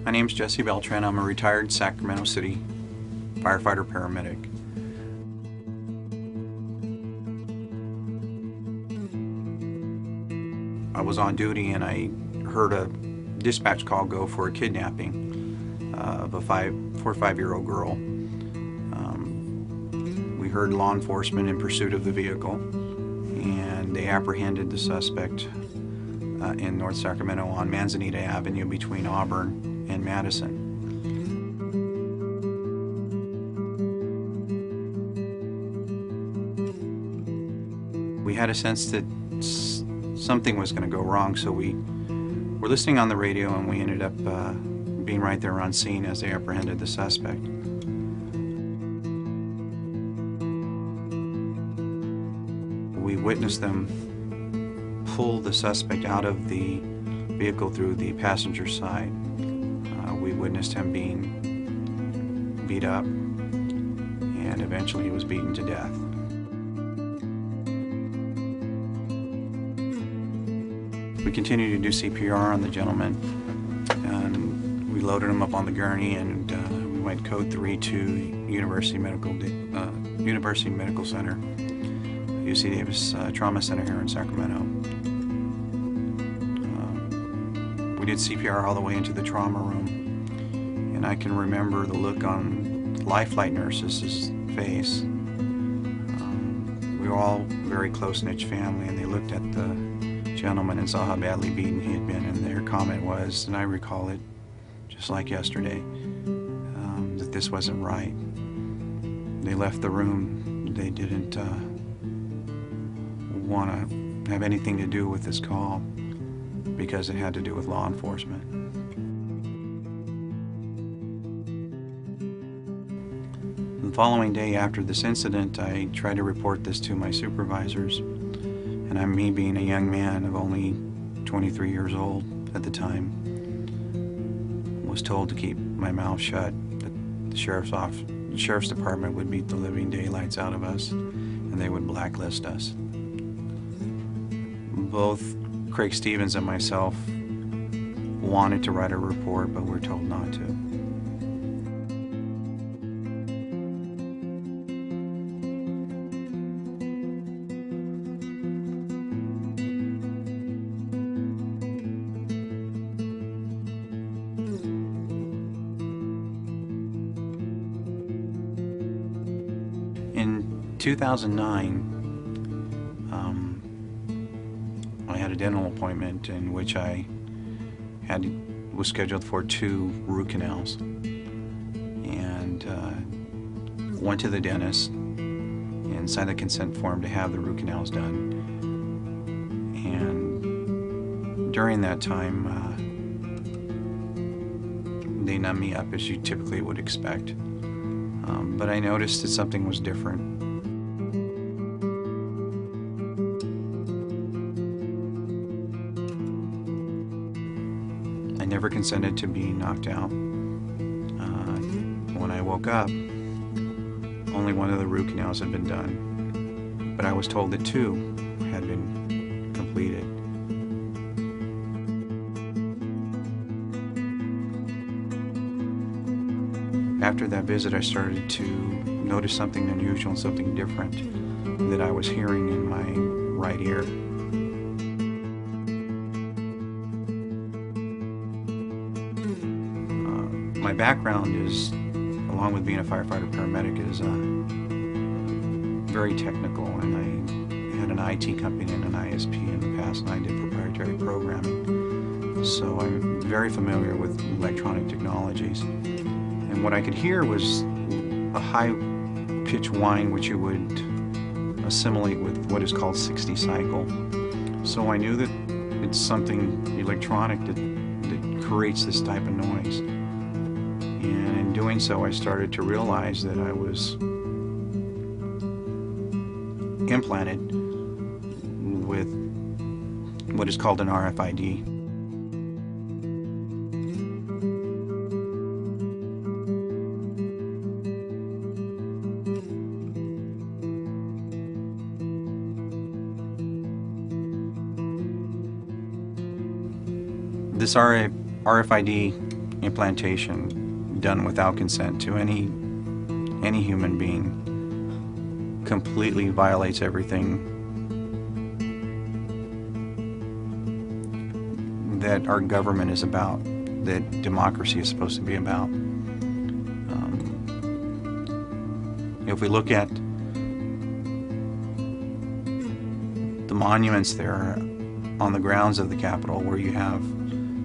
My name is Jesse Beltran. I'm a retired Sacramento City firefighter paramedic. I was on duty and I heard a dispatch call go for a kidnapping of a 4 or 5-year-old girl. We heard law enforcement in pursuit of the vehicle, and they apprehended the suspect in North Sacramento on Manzanita Avenue between Auburn and Madison. We had a sense that something was going to go wrong, so we were listening on the radio, and we ended up being right there on scene as they apprehended the suspect. We witnessed them pull the suspect out of the vehicle through the passenger side. We witnessed him being beat up, and eventually he was beaten to death. We continued to do CPR on the gentleman, and we loaded him up on the gurney, and we went code 3 to University Medical Center, UC Davis Trauma Center here in Sacramento. We did CPR all the way into the trauma room, and I can remember the look on life flight nurses' face. We were all a very close-knit family, and they looked at the gentleman and saw how badly beaten he had been, and their comment was, and I recall it just like yesterday, that this wasn't right. They left the room. They didn't want to have anything to do with this call because it had to do with law enforcement. The following day after this incident, I tried to report this to my supervisors, and me being a young man of only 23 years old at the time, was told to keep my mouth shut, that the sheriff's department would beat the living daylights out of us, and they would blacklist us. Both Craig Stevens and myself wanted to write a report, but were told not to. In 2009, I had a dental appointment in which I was scheduled for 2 root canals, and went to the dentist and signed the consent form to have the root canals done. And during that time, they numbed me up as you typically would expect. But I noticed that something was different. I never consented to being knocked out. When I woke up, only one of the root canals had been done, but I was told that 2 had been completed. After that visit, I started to notice something unusual and something different that I was hearing in my right ear. My background is, along with being a firefighter paramedic, is very technical, and I had an IT company and an ISP in the past, and I did proprietary programming. So I'm very familiar with electronic technologies. And what I could hear was a high-pitched whine, which you would assimilate with what is called 60 cycle. So I knew that it's something electronic that creates this type of noise. And in doing so, I started to realize that I was implanted with what is called an RFID. This RFID implantation done without consent to any human being completely violates everything that our government is about, that democracy is supposed to be about. If we look at the monuments there on the grounds of the Capitol, where you have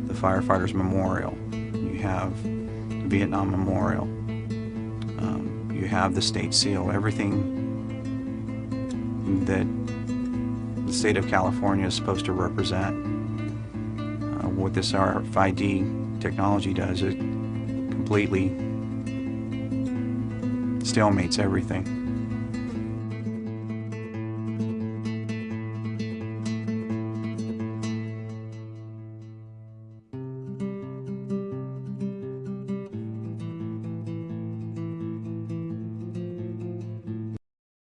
the Firefighters Memorial, you have the Vietnam Memorial, you have the State Seal, everything that the state of California is supposed to represent. What this RFID technology does, it completely stalemates everything.